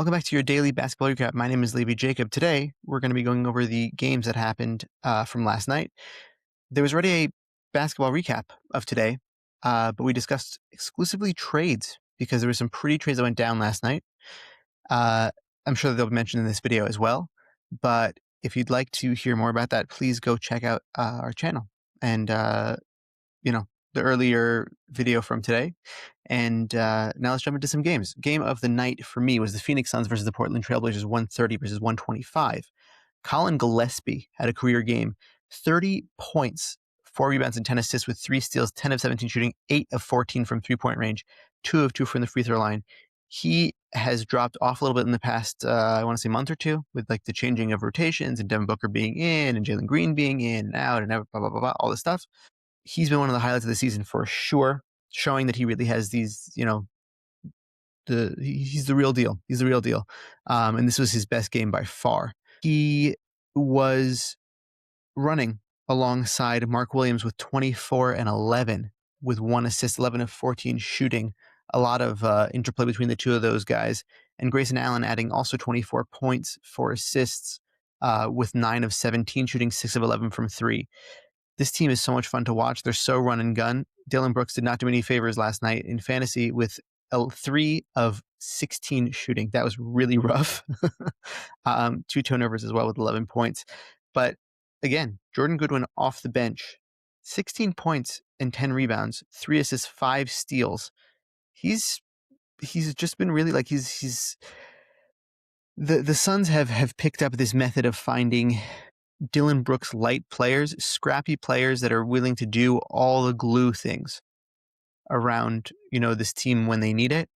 Welcome back to your daily basketball recap. My name is Levy Jacob. Today, we're going to be going over the games that happened from last night. There was already a basketball recap of today, but we discussed exclusively trades because there were some pretty trades that went down last night. I'm sure that they'll be mentioned in this video as well. But if you'd like to hear more about that, please go check out our channel and, the earlier video from today. And now let's jump into some games. Game of the night for me was the Phoenix Suns versus the Portland Trailblazers, 130 versus 125. Colin Gillespie had a career game, 30 points, 4 rebounds and 10 assists with 3 steals, 10 of 17 shooting, 8 of 14 from three-point range, 2 of 2 from the free throw line. He has dropped off a little bit in the past, I want to say month or two, with like the changing of rotations and Devin Booker being in and Jalen Green being in and out and blah, blah, blah, blah, all this stuff. He's been one of the highlights of the season for sure, showing that he really has these, he's the real deal. He's the real deal. And this was his best game by far. He was running alongside Mark Williams with 24 and 11 with 1 assist, 11 of 14 shooting. A lot of interplay between the two of those guys. And Grayson Allen adding also 24 points, 4 assists with 9 of 17 shooting, 6 of 11 from 3. This team is so much fun to watch. They're so run and gun. Dylan Brooks did not do any favors last night in fantasy with 3 of 16 shooting. That was really rough. 2 turnovers as well with 11 points. But again, Jordan Goodwin off the bench, 16 points and 10 rebounds, 3 assists, 5 steals. He's just been really like the Suns have picked up this method of finding Dylan Brooks light players, scrappy players that are willing to do all the glue things around, this team when they need it.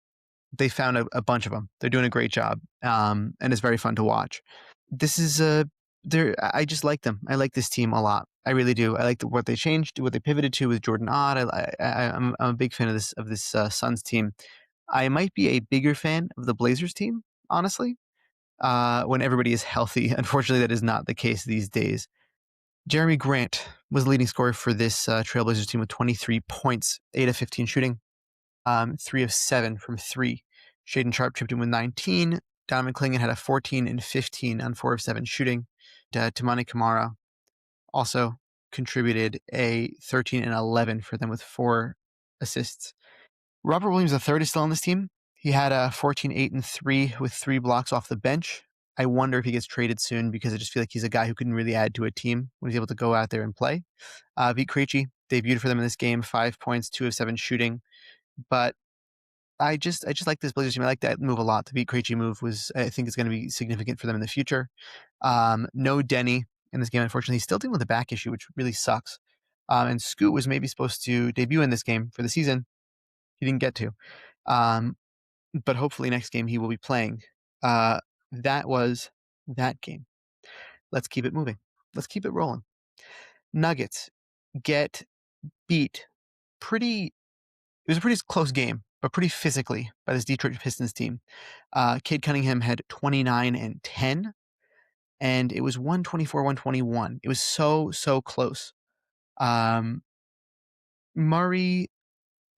They found a bunch of them. They're doing a great job. And it's very fun to watch. This is I just like them. I like this team a lot. I really do. I like what they changed, what they pivoted to with Jordan Odd. I'm a big fan of this Suns team. I might be a bigger fan of the Blazers team, honestly. When everybody is healthy. Unfortunately, that is not the case these days. Jeremy Grant was the leading scorer for this Trailblazers team with 23 points, 8 of 15 shooting, 3 of 7 from 3. Shaedon Sharpe chipped in with 19. Donovan Clingan had a 14 and 15 on 4 of 7 shooting. Toumani Camara also contributed a 13 and 11 for them with 4 assists. Robert Williams III is still on this team. He had a 14, 8, and 3 with 3 blocks off the bench. I wonder if he gets traded soon because I just feel like he's a guy who can really add to a team when he's able to go out there and play. Vit Krejci debuted for them in this game, 5 points, 2 of 7 shooting. But I just like this Blazers team. I like that move a lot. The Vit Krejci move I think is going to be significant for them in the future. No Denny in this game, unfortunately. He's still dealing with a back issue, which really sucks. And Scoot was maybe supposed to debut in this game for the season. He didn't get to. But hopefully next game he will be playing. That was that game. Let's keep it moving. Let's keep it rolling. Nuggets get beat it was a pretty close game, but pretty physically by this Detroit Pistons team. Cade Cunningham had 29 and 10, and it was 124-121. It was so close. Murray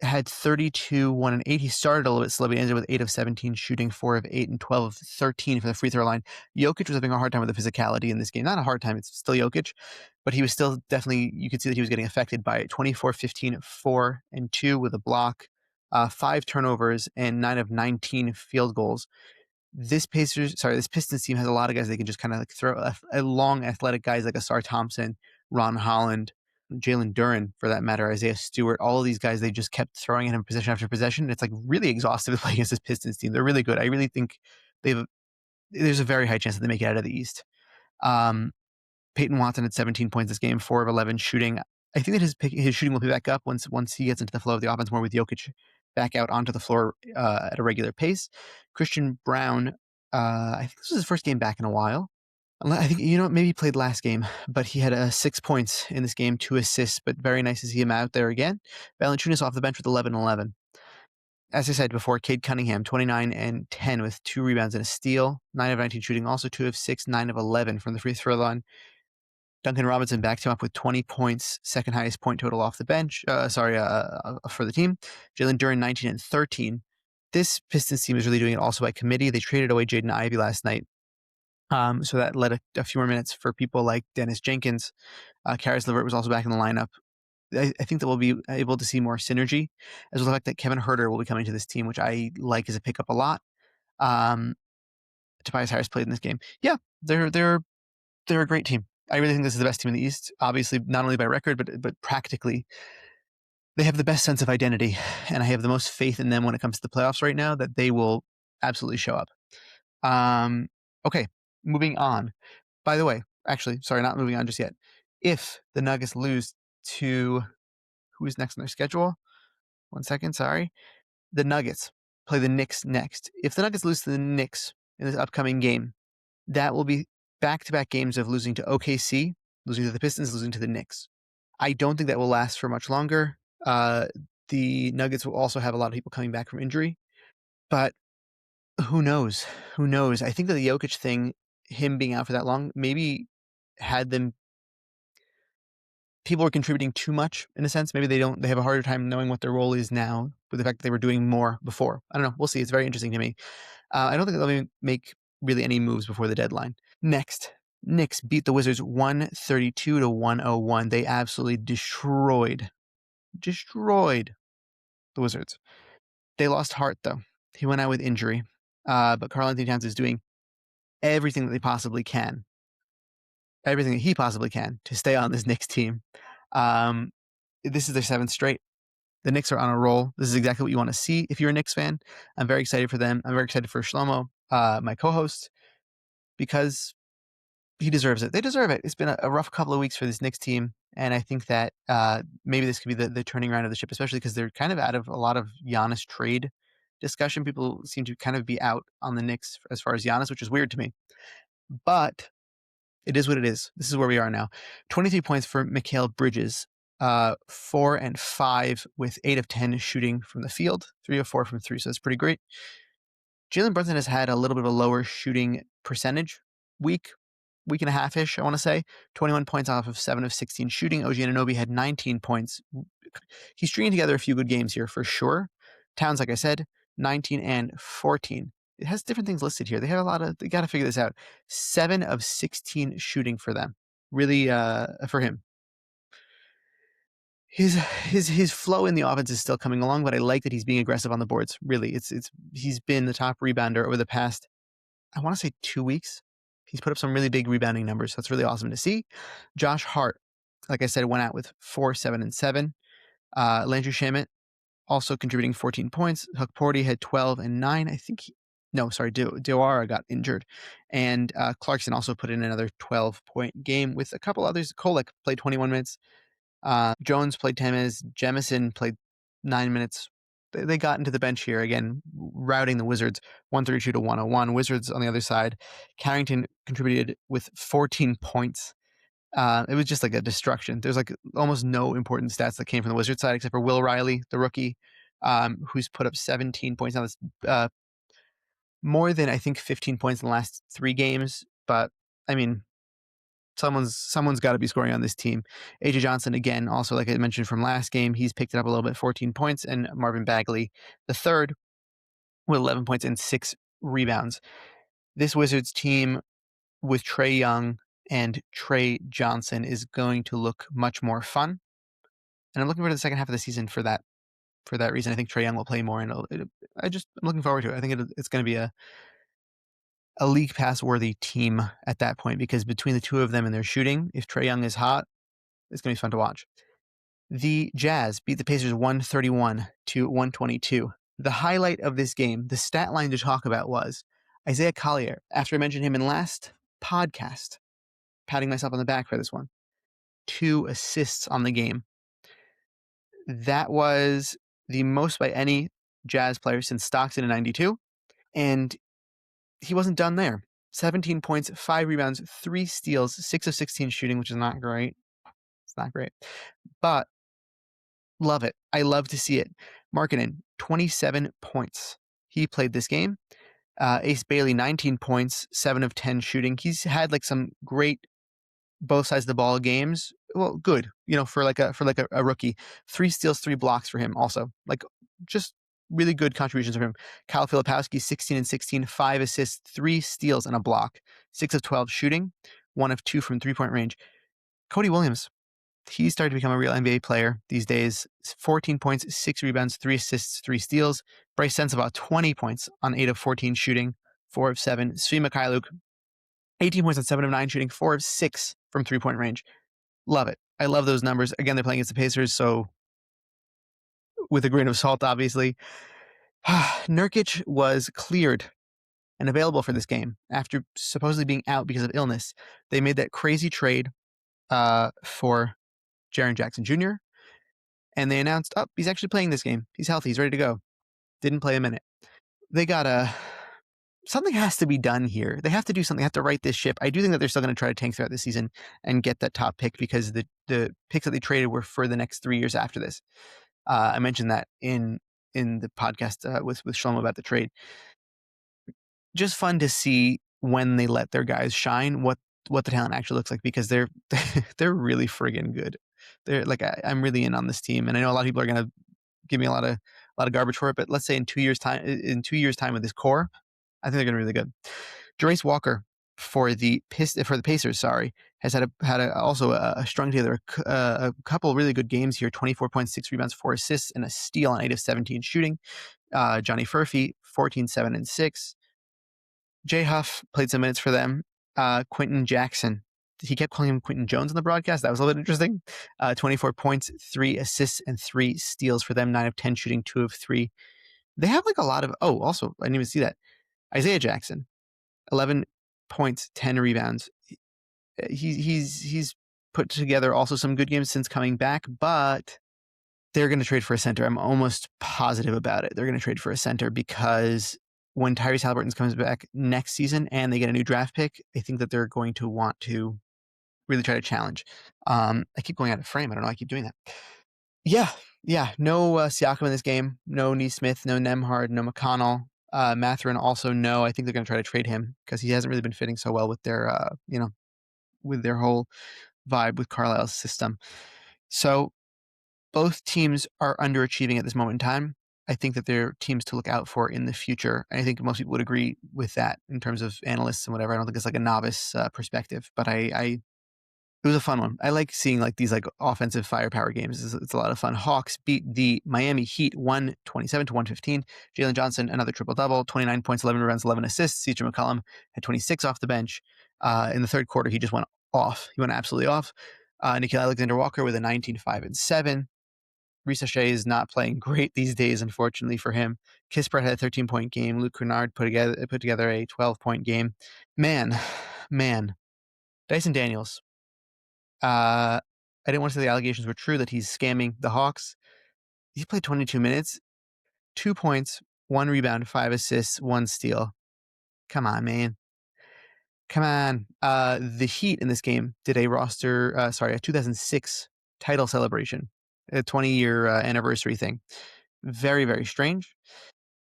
had 32, 1 and 8. He started a little bit slow, but he ended with 8 of 17 shooting, 4 of 8, and 12 of 13 for the free throw line. Jokic was having a hard time with the physicality in this game. Not a hard time, it's still Jokic, but he was still definitely, you could see that he was getting affected by it. 24, 15, 4, and 2 with a block, 5 turnovers, and 9 of 19 field goals. This Pistons team has a lot of guys they can just kind of like throw a long athletic guys like Asar Thompson, Ron Holland, Jalen Duren, for that matter, Isaiah Stewart, all of these guys, they just kept throwing at him possession after possession. It's like really exhaustive to play against this Pistons team. They're really good. I really think there's a very high chance that they make it out of the East. Peyton Watson had 17 points this game, 4 of 11 shooting. I think that his shooting will pick back up once he gets into the flow of the offense more with Jokic back out onto the floor at a regular pace. Christian Brown, I think this was his first game back in a while. I think, maybe he played last game, but he had 6 points in this game, 2 assists, but very nice to see him out there again. Valanciunas off the bench with 11-11. As I said before, Cade Cunningham, 29 and 10 with 2 rebounds and a steal, 9 of 19 shooting, also 2 of 6, 9 of 11 from the free throw line. Duncan Robinson backed him up with 20 points, second highest point total off the bench, for the team. Jalen Duren, 19 and 13. this Pistons team is really doing it also by committee. They traded away Jaden Ivey last night. So that led a few more minutes for people like Dennis Jenkins. Karis LeVert was also back in the lineup. I think that we'll be able to see more synergy, as well as the fact that Kevin Huerter will be coming to this team, which I like as a pickup a lot. Tobias Harris played in this game. Yeah, they're a great team. I really think this is the best team in the East. Obviously, not only by record, but practically. They have the best sense of identity, and I have the most faith in them when it comes to the playoffs right now that they will absolutely show up. Okay, moving on. By the way, actually, sorry, not moving on just yet. If the Nuggets lose to who's next on their schedule? 1 second, sorry. The Nuggets play the Knicks next. If the Nuggets lose to the Knicks in this upcoming game, that will be back-to-back games of losing to OKC, losing to the Pistons, losing to the Knicks. I don't think that will last for much longer. The Nuggets will also have a lot of people coming back from injury, but who knows? Who knows? I think that the Jokic thing, him being out for that long, maybe had them. People are contributing too much in a sense. Maybe they have a harder time knowing what their role is now with the fact that they were doing more before. I don't know. We'll see. It's very interesting to me. I don't think they'll make really any moves before the deadline. Next, Knicks beat the Wizards 132 to 101. They absolutely destroyed the Wizards. They lost Hart, though. He went out with injury. But Karl-Anthony Towns is doing everything that he possibly can to stay on this Knicks team. This is their 7th straight. The Knicks are on a roll. This is exactly what you want to see if you're a Knicks fan. I'm very excited for them. I'm very excited for Shlomo, my co-host, because he deserves it. They deserve it. It's been a rough couple of weeks for this Knicks team, and I think that maybe this could be the turning around of the ship, especially because they're kind of out of a lot of Giannis trade discussion. People seem to kind of be out on the Knicks as far as Giannis, which is weird to me. But it is what it is. This is where we are now. 23 points for Mikal Bridges. 4 and 5 with 8 of 10 shooting from the field, 3 of 4 from 3. So that's pretty great. Jalen Brunson has had a little bit of a lower shooting percentage week and a half-ish, I want to say. 21 points off of 7 of 16 shooting. OG Anunoby had 19 points. He's stringing together a few good games here for sure. Towns, like I said, 19 and 14. It has different things listed here. They got to figure this out. 7 of 16 shooting for them. Really, for him. His flow in the offense is still coming along, but I like that he's being aggressive on the boards. Really, he's been the top rebounder over the past, I want to say 2 weeks. He's put up some really big rebounding numbers. So that's really awesome to see. Josh Hart, like I said, went out with 4, 7, and 7. Landry Shamet also contributing 14 points. Huck Porty had 12 and 9. I think Diawara got injured. And Clarkson also put in another 12-point game with a couple others. Kolek played 21 minutes. Jones played 10 minutes. Jemison played 9 minutes. They got into the bench here again, routing the Wizards 132 to 101. Wizards on the other side. Carrington contributed with 14 points. It was just like a destruction. There's like almost no important stats that came from the Wizards side except for Will Riley, the rookie, who's put up 17 points. Now that's more than I think 15 points in the last 3 games. But I mean, someone's got to be scoring on this team. AJ Johnson, again, also like I mentioned from last game, he's picked it up a little bit, 14 points, and Marvin Bagley, the third, with 11 points and 6 rebounds. This Wizards team with Trae Young and Trey Johnson is going to look much more fun, and I'm looking forward to the second half of the season for that reason. I think Trae Young will play more, and I'm looking forward to it. I think it's going to be a league pass worthy team at that point, because between the two of them and their shooting, if Trae Young is hot, it's going to be fun to watch. The Jazz beat the Pacers 131 to 122. The highlight of this game, the stat line to talk about, was Isaiah Collier. After I mentioned him in last podcast, patting myself on the back for this one, 2 assists on the game. That was the most by any Jazz player since Stockton in 92. And he wasn't done there. 17 points, 5 rebounds, 3 steals, 6 of 16 shooting, which is not great. It's not great. But love it. I love to see it. Markkanen, 27 points. He played this game. Ace Bailey, 19 points, 7 of 10 shooting. He's had like some great both sides of the ball games. Well, good, for like a rookie. 3 steals, 3 blocks for him also. Like, just really good contributions from him. Kyle Filipowski, 16 and 16, 5 assists, 3 steals, and a block. 6 of 12 shooting, 1 of 2 from three-point range. Cody Williams, he's starting to become a real NBA player these days. 14 points, 6 rebounds, 3 assists, 3 steals. Bryce Sensabaugh, 20 points on 8 of 14 shooting, 4 of 7. Svi Mikhailuk, 18 points on 7 of 9 shooting, 4 of 6 from three-point range. Love it. I love those numbers. Again, they're playing against the Pacers, so with a grain of salt, obviously. Nurkic was cleared and available for this game after supposedly being out because of illness. They made that crazy trade for Jaren Jackson Jr., and they announced, oh, he's actually playing this game. He's healthy. He's ready to go. Didn't play a minute. They got something has to be done here. They have to do something. They have to right this ship. I do think that they're still going to try to tank throughout the season and get that top pick because the picks that they traded were for the next 3 years after this. I mentioned that in the podcast with Shlomo about the trade. Just fun to see when they let their guys shine what the talent actually looks like because they're really friggin' good. They're like I'm really in on this team, and I know a lot of people are gonna give me a lot of garbage for it. But let's say in 2 years time with this core, I think they're gonna be really good. Jarace Walker for the Pacers, has had also strung together a couple really good games here. 24.6 rebounds, 4 assists, and a steal on 8 of 17 shooting. Johnny Furphy, 14, 7, and 6. Jay Huff played some minutes for them. Quentin Jackson, he kept calling him Quentin Jones on the broadcast. That was a little bit interesting. 24 points, 3 assists, and 3 steals for them. 9 of 10 shooting, 2 of 3. They have like a lot of, also, I didn't even see that. Isaiah Jackson, 11 points, 10 rebounds. He's put together also some good games since coming back, but they're going to trade for a center. I'm almost positive about it. They're going to trade for a center because when Tyrese Halliburton comes back next season and they get a new draft pick, I think that they're going to want to really try to challenge. I keep going out of frame. I don't know. I keep doing that. Yeah. No Siakam in this game. No Nesmith. No Nembhard. No McConnell. Mathurin also no. I think they're going to try to trade him because he hasn't really been fitting so well with their, with their whole vibe with Carlisle's system. So both teams are underachieving at this moment in time. I think that they're teams to look out for in the future. I think most people would agree with that in terms of analysts and whatever. I don't think it's like a novice perspective, but it was a fun one. I like seeing like these like offensive firepower games. It's a lot of fun. Hawks beat the Miami Heat 127 to 115. Jalen Johnson, another triple-double, 29 points, 11 rebounds, 11 assists. CJ McCollum had 26 off the bench. In the third quarter, he just went off. He went absolutely off. Nickeil Alexander-Walker with a 19, 5, and 7. Risa Shea is not playing great these days, unfortunately for him. Kispert had a 13-point game. Luke Kennard put together a 12-point game. Man, Dyson Daniels. I didn't want to say the allegations were true that he's scamming the Hawks. He played 22 minutes, 2 points, 1 rebound, 5 assists, 1 steal. Come on, man. Come on. The Heat in this game did a 2006 title celebration, a 20-year anniversary thing. Very, very strange.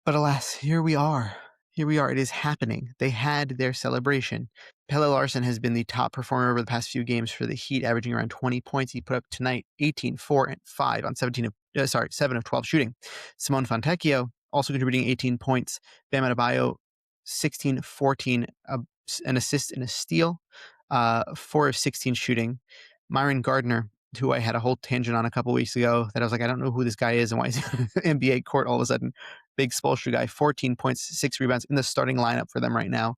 But alas, here we are. It is happening. They had their celebration. Pelle Larsson has been the top performer over the past few games for the Heat, averaging around 20 points. He put up tonight 18, 4, and 5 on 7 of 12 shooting. Simone Fontecchio also contributing 18 points. Bam Adebayo, 16, 14, an assist and a steal. 4 of 16 shooting. Myron Gardner, who I had a whole tangent on a couple weeks ago that I was like, I don't know who this guy is and why he's NBA court all of a sudden. Big Spoelstra guy, 14 points, 6 rebounds in the starting lineup for them right now.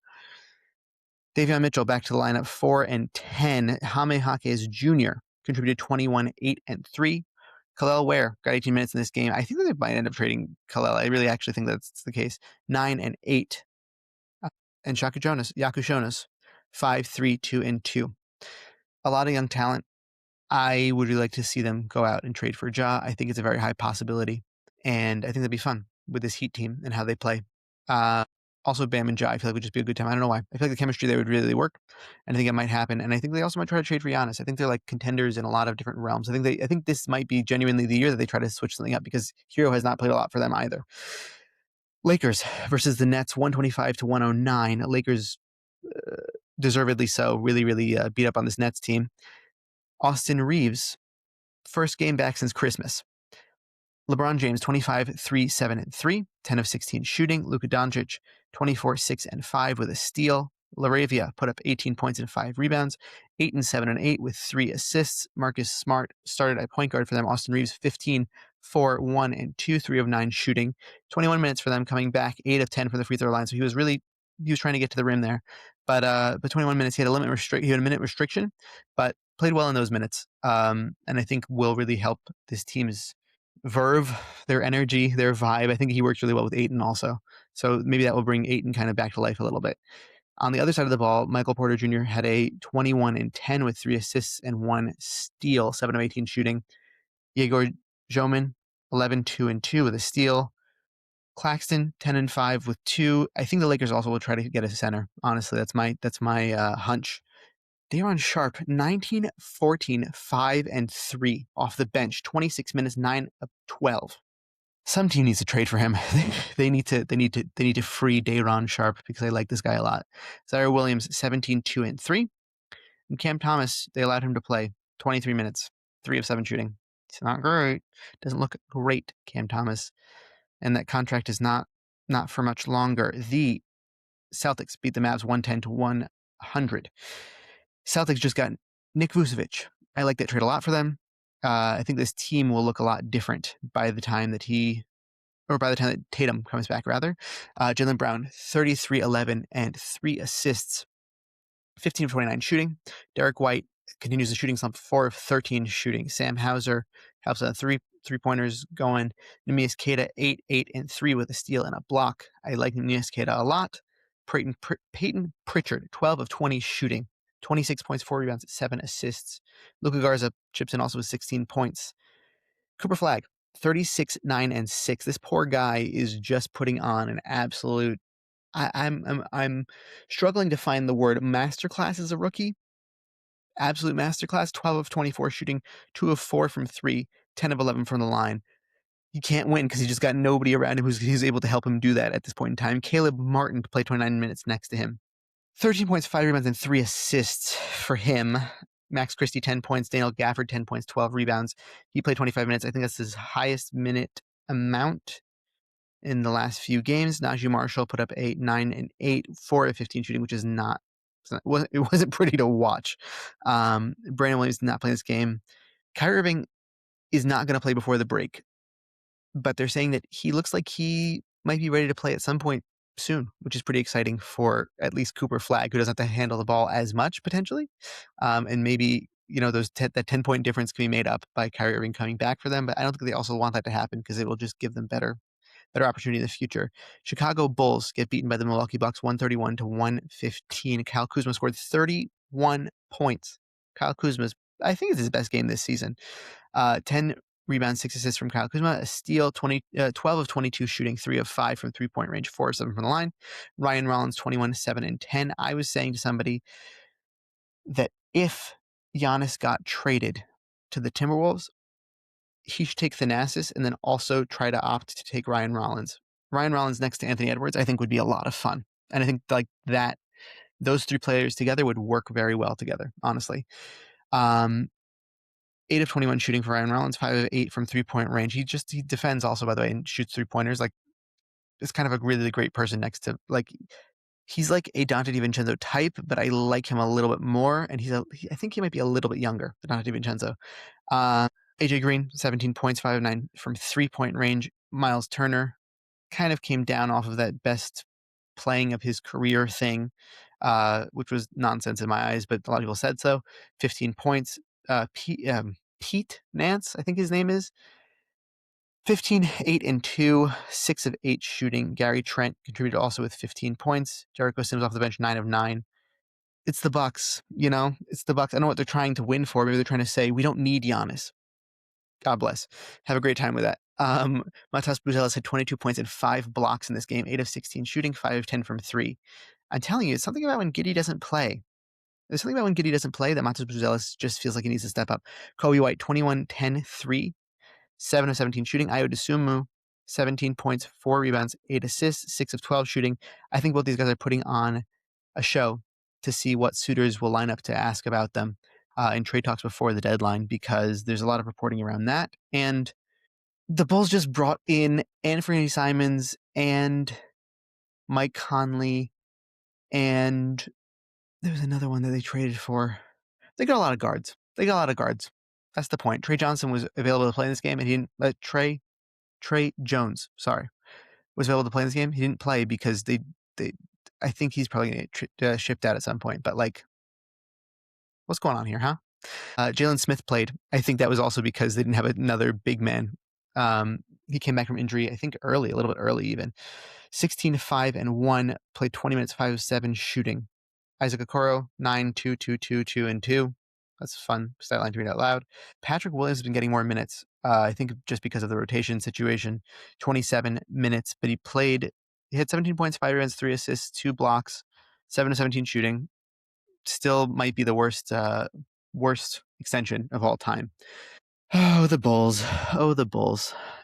Davion Mitchell back to the lineup, 4 and 10. Jaime Jaquez Jr. contributed 21, 8, and 3. Khalil Ware got 18 minutes in this game. I think that they might end up trading Khalil. I really actually think that's the case. 9 and 8. And Yaku Jonas, 5, 3, 2, and 2. A lot of young talent. I would really like to see them go out and trade for Ja. I think it's a very high possibility. And I think that'd be fun with this Heat team and how they play. Also, Bam and Ja, I feel like would just be a good time. I don't know why. I feel like the chemistry there would really work. And I think it might happen. And I think they also might try to trade for Giannis. I think they're like contenders in a lot of different realms. I think this might be genuinely the year that they try to switch something up because Hero has not played a lot for them either. Lakers versus the Nets, 125 to 109. Lakers, deservedly so, really, really beat up on this Nets team. Austin Reaves, first game back since Christmas. LeBron James, 25, 3, 7, and 3, 10 of 16 shooting. Luka Doncic, 24, 6, and 5 with a steal. Laravia put up 18 points and 5 rebounds, 8 and 7 and 8 with 3 assists. Marcus Smart started at point guard for them. Austin Reaves, 15, 4, 1, and 2, 3 of 9 shooting. 21 minutes for them coming back, 8 of 10 from the free throw line. So he was trying to get to the rim there. But 21 minutes, he had a minute restriction, but played well in those minutes. And I think will really help this team's verve, their energy, their vibe. I think he works really well with Ayton also. So maybe that will bring Ayton kind of back to life a little bit. On the other side of the ball, Michael Porter Jr. had a 21 and 10 with 3 assists and 1 steal, 7 of 18 shooting. Igor Joman, 11, 2, and 2 with a steal. Claxton, 10 and 5 with 2. I think the Lakers also will try to get a center. Honestly, that's my hunch. Daron Sharp, 19, 14, 5, and 3 off the bench. 26 minutes, 9 of 12. Some team needs to trade for him. they need to free Daron Sharp because I like this guy a lot. Zaire Williams, 17, 2, and 3. And Cam Thomas, they allowed him to play 23 minutes, 3 of 7 shooting. It's not great. Doesn't look great, Cam Thomas. And that contract is not for much longer. The Celtics beat the Mavs 110 to 100. Celtics just got Nick Vucevic. I like that trade a lot for them. I think this team will look a lot different by the time that Tatum comes back, rather. Jaylen Brown, 33, 11, and 3 assists, 15 of 29 shooting. Derek White continues the shooting slump, 4 of 13 shooting. Sam Hauser helps three-pointers going. Neemias Queta, 8, 8, and 3 with a steal and a block. I like Neemias Queta a lot. Peyton Pritchard, 12 of 20 shooting. 26 points, 4 rebounds, 7 assists. Luka Garza chips in also with 16 points. Cooper Flagg, 36, 9, and 6. This poor guy is just putting on an absolute... I'm struggling to find the word masterclass as a rookie. Absolute masterclass. 12 of 24 shooting, 2 of 4 from 3, 10 of 11 from the line. You can't win because he just got nobody around him who's able to help him do that at this point in time. Caleb Martin to play 29 minutes next to him. 13 points, 5 rebounds, and 3 assists for him. Max Christie, 10 points. Daniel Gafford, 10 points, 12 rebounds. He played 25 minutes. I think that's his highest minute amount in the last few games. Najee Marshall put up 8, 9, and 8, 4 of 15 shooting, which is it wasn't pretty to watch. Brandon Williams did not play this game. Kyrie Irving is not going to play before the break, but they're saying that he looks like he might be ready to play at some point soon, which is pretty exciting for at least Cooper Flagg, who doesn't have to handle the ball as much potentially. And maybe, that 10-point difference can be made up by Kyrie Irving coming back for them, but I don't think they also want that to happen because it will just give them better opportunity in the future. Chicago Bulls get beaten by the Milwaukee Bucks 131 to 115. Kyle Kuzma scored 31 points. Kyle Kuzma's, I think, it's his best game this season. 10 rebounds, 6 assists from Kyle Kuzma, a steal, 12 of 22 shooting, 3 of 5 from 3-point range, 4 of 7 from the line. Ryan Rollins, 21, 7, and 10. I was saying to somebody that if Giannis got traded to the Timberwolves, he should take Thanasis and then also try to opt to take Ryan Rollins. Ryan Rollins next to Anthony Edwards, I think, would be a lot of fun. And I think like that, those 3 players together would work very well together, honestly. 8 of 21 shooting for Ryan Rollins, 5 of 8 from 3-point range. He defends also, by the way, and shoots 3-pointers. Like, it's kind of a really great person next to, like, he's like a Dante DiVincenzo type, but I like him a little bit more. And I think he might be a little bit younger than Dante DiVincenzo. AJ Green, 17 points, 5 of 9 from 3-point range. Miles Turner kind of came down off of that best playing of his career thing, which was nonsense in my eyes, but a lot of people said so. 15 points. Pete Nance, I think his name is. 15, 8, and 2, 6 of 8 shooting. Gary Trent contributed also with 15 points. Jericho Sims off the bench, 9 of 9. It's the Bucks, It's the Bucks. I don't know what they're trying to win for. Maybe they're trying to say, we don't need Giannis. God bless. Have a great time with that. Matas Buzelis had 22 points and 5 blocks in this game, 8 of 16 shooting, 5 of 10 from 3. I'm telling you, it's something about when Giddey doesn't play. There's something about when Giddey doesn't play that Matas Buzelis just feels like he needs to step up. Kobe White, 21, 10, 3, 7 of 17 shooting. Ayo Dosunmu, 17 points, 4 rebounds, 8 assists, 6 of 12 shooting. I think both these guys are putting on a show to see what suitors will line up to ask about them in trade talks before the deadline, because there's a lot of reporting around that. And the Bulls just brought in Anthony Simons and Mike Conley, and there was another one that they traded for. They got a lot of guards. That's the point. Trey Johnson was available to play in this game, and he didn't. Trey Jones, sorry, was available to play in this game. He didn't play because they. I think he's probably going to get shipped out at some point. But like, what's going on here, huh? Jalen Smith played. I think that was also because they didn't have another big man. He came back from injury, I think a little bit early even. 16, 5, and 1, played 20 minutes, 5 of 7 shooting. Isaac Okoro, 9, 2, 2, 2, 2, and 2. That's a fun stat line to read out loud. Patrick Williams has been getting more minutes, I think just because of the rotation situation. 27 minutes, but he had 17 points, 5 rebounds, 3 assists, 2 blocks, 7 of 17 shooting. Still might be the worst extension of all time. Oh, the Bulls.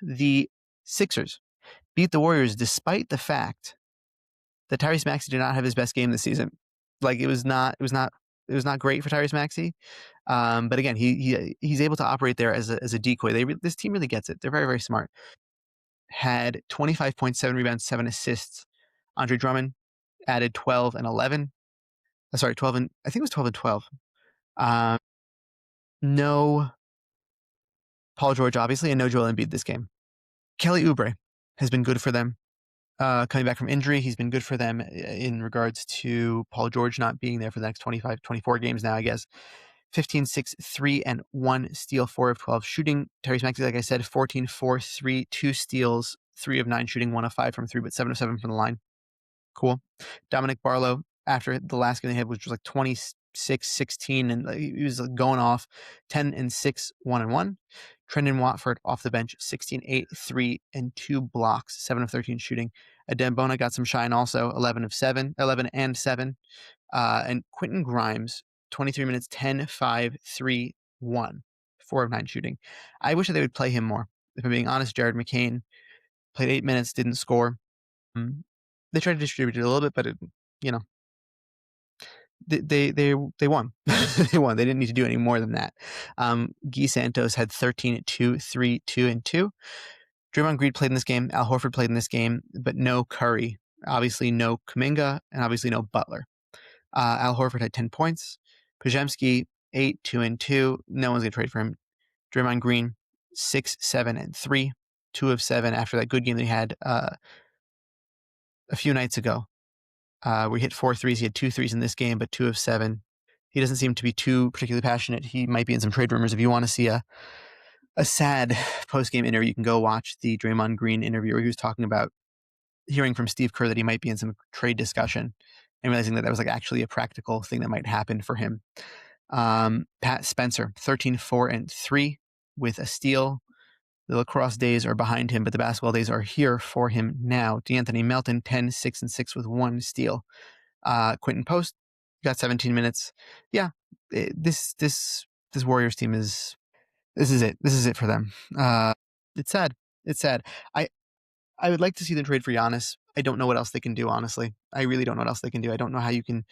The Sixers beat the Warriors despite the fact that Tyrese Maxey did not have his best game this season. Like it was not great for Tyrese Maxey. But again, he's able to operate there as a decoy. This team really gets it. They're very, very smart. Had 25 points, 7 rebounds, 7 assists. Andre Drummond added 12 and 11. Sorry, 12 and I think it was 12 and 12. No Paul George, obviously, and no Joel Embiid this game. Kelly Oubre has been good for them. Coming back from injury, he's been good for them in regards to Paul George not being there for the next 25, 24 games now, I guess. 15, 6, 3, and 1 steal, 4 of 12 shooting. Tyrese Maxey, like I said, 14, 4, 3, 2 steals, 3 of 9 shooting, 1 of 5 from 3, but 7 of 7 from the line. Cool. Dominic Barlow, after the last game they had, which was like 26, 16, and he was going off. 10 and 6, 1 and 1. Trendon Watford off the bench, 16, 8, 3, and 2 blocks, 7 of 13 shooting. Adembona got some shine also, 11 and 7. And Quentin Grimes, 23 minutes, 10, 5, 3, 1, 4 of 9 shooting. I wish that they would play him more. If I'm being honest, Jared McCain played 8 minutes, didn't score. They tried to distribute it a little bit, but they won. They won. They didn't need to do any more than that. Guy Santos had 13, 2, 3, 2, and 2. Draymond Green played in this game. Al Horford played in this game, but no Curry. Obviously no Kuminga, and obviously no Butler. Al Horford had 10 points. Podziemski, 8, 2, and 2. No one's going to trade for him. Draymond Green, 6, 7, and 3. 2 of 7 after that good game that he had a few nights ago. Where he hit 4 threes. He had 2 threes in this game, but 2 of 7. He doesn't seem to be too particularly passionate. He might be in some trade rumors. If you want to see a sad post-game interview, you can go watch the Draymond Green interview where he was talking about hearing from Steve Kerr that he might be in some trade discussion and realizing that was like actually a practical thing that might happen for him. Pat Spencer, 13, 4, and 3 with a steal. The lacrosse days are behind him, but the basketball days are here for him now. DeAnthony Melton, 10, 6, and 6 with 1 steal. Quentin Post got 17 minutes. Yeah, this Warriors team this is it. This is it for them. It's sad. I would like to see them trade for Giannis. I don't know what else they can do, honestly. I really don't know what else they can do. I don't know how you can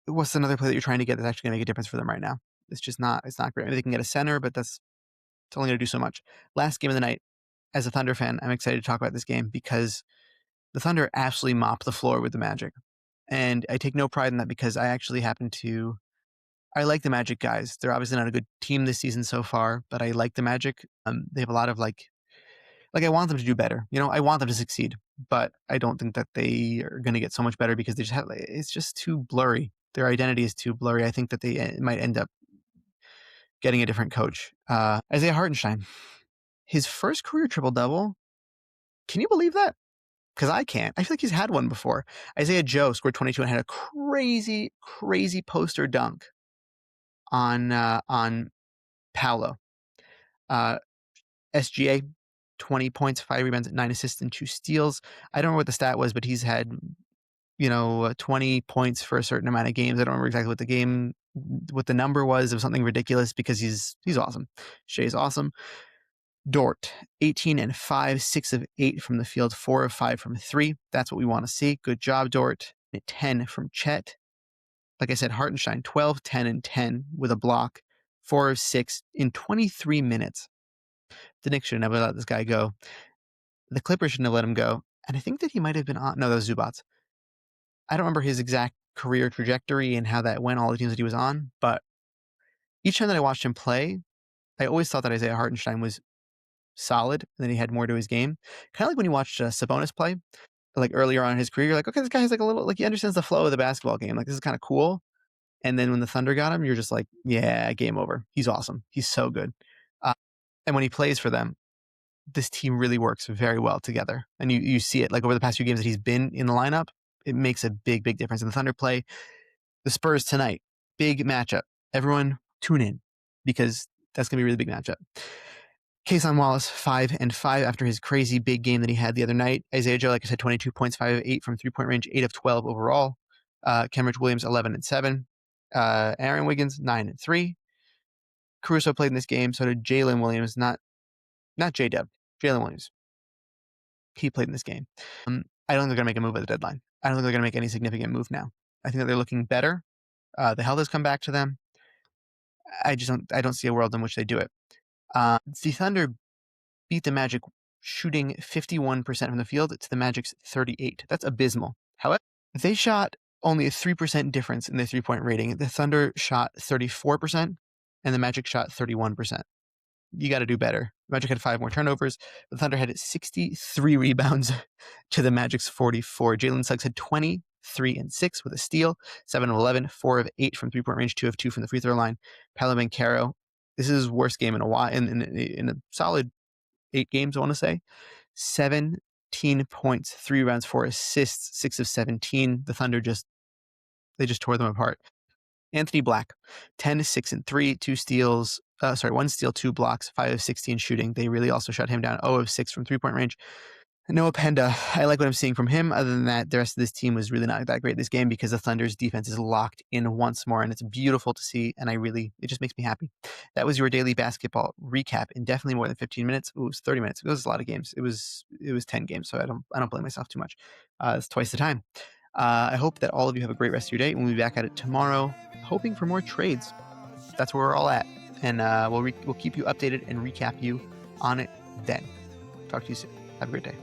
what's another play that you're trying to get that's actually going to make a difference for them right now? It's not great. Maybe they can get a center, but it's only going to do so much. Last game of the night, as a Thunder fan, I'm excited to talk about this game because the Thunder absolutely mopped the floor with the Magic. And I take no pride in that because I actually I like the Magic guys. They're obviously not a good team this season so far, but I like the Magic. They have a lot of I want them to do better. I want them to succeed, but I don't think that they are going to get so much better because it's just too blurry. Their identity is too blurry. I think that they might end up getting a different coach. Isaiah Hartenstein, his first career triple-double. Can you believe that? Because I can't. I feel like he's had one before. Isaiah Joe scored 22 and had a crazy, crazy poster dunk on Paolo. SGA, 20 points, 5 rebounds, 9 assists, and 2 steals. I don't know what the stat was, but he's had 20 points for a certain amount of games. I don't remember exactly what the number was. It was something ridiculous because he's awesome. Shea's awesome. Dort, 18 and 5, 6 of 8 from the field, 4 of 5 from 3. That's what we want to see. Good job, Dort. 10 from Chet. Like I said, Hartenstein, 12, 10, and 10 with a block, 4 of 6 in 23 minutes. The Knicks shouldn't have let this guy go. The Clippers shouldn't have let him go. And I think that he might have been on. No, that was Zubats. I don't remember his exact career trajectory and how that went, all the teams that he was on. But each time that I watched him play, I always thought that Isaiah Hartenstein was solid and that he had more to his game. Kind of like when you watched Sabonis play, like earlier on in his career, you're like, okay, this guy has like a little, like he understands the flow of the basketball game. Like this is kind of cool. And then when the Thunder got him, you're just like, yeah, game over. He's awesome. He's so good. And when he plays for them, this team really works very well together. And you see it like over the past few games that he's been in the lineup, it makes a big, big difference. And the Thunder play the Spurs tonight. Big matchup. Everyone tune in because that's going to be a really big matchup. Kason Wallace, 5-5 after his crazy big game that he had the other night. Isaiah Joe, like I said, 22 points, 5 of 8 from three-point range, 8 of 12 overall. Kenrich Williams, 11-7. Aaron Wiggins, 9-3. Caruso played in this game. So did Jalen Williams, not J-Dub, Jalen Williams. He played in this game. I don't think they're going to make a move at the deadline. I don't think they're going to make any significant move now. I think that they're looking better. The health has come back to them. I don't see a world in which they do it. The Thunder beat the Magic shooting 51% from the field to the Magic's 38%. That's abysmal. However, they shot only a 3% difference in their three-point rating. The Thunder shot 34% and the Magic shot 31%. You got to do better. The Magic had 5 more turnovers. The Thunder had 63 rebounds to the Magic's 44. Jalen Suggs had 23-6 with a steal, 7 of 11, 4 of 8 from three-point range, 2 of 2 from the free throw line. Paolo Banchero, this is his worst game in a while, in a solid 8 games, I want to say. 17 points, 3 rebounds, 4 assists, 6 of 17. The Thunder they just tore them apart. Anthony Black, 10-6-3, 2 steals, 1 steal, 2 blocks, 5 of 16 shooting. They really also shut him down, 0 of 6 from three-point range. Noah Penda, I like what I'm seeing from him. Other than that, the rest of this team was really not that great this game because the Thunder's defense is locked in once more, and it's beautiful to see, and it just makes me happy. That was your daily basketball recap in definitely more than 15 minutes. It was 30 minutes. It was a lot of games. It was 10 games, so I don't blame myself too much. It's twice the time. I hope that all of you have a great rest of your day, and we'll be back at it tomorrow, hoping for more trades. That's where we're all at, and we'll keep you updated and recap you on it then. Talk to you soon. Have a great day.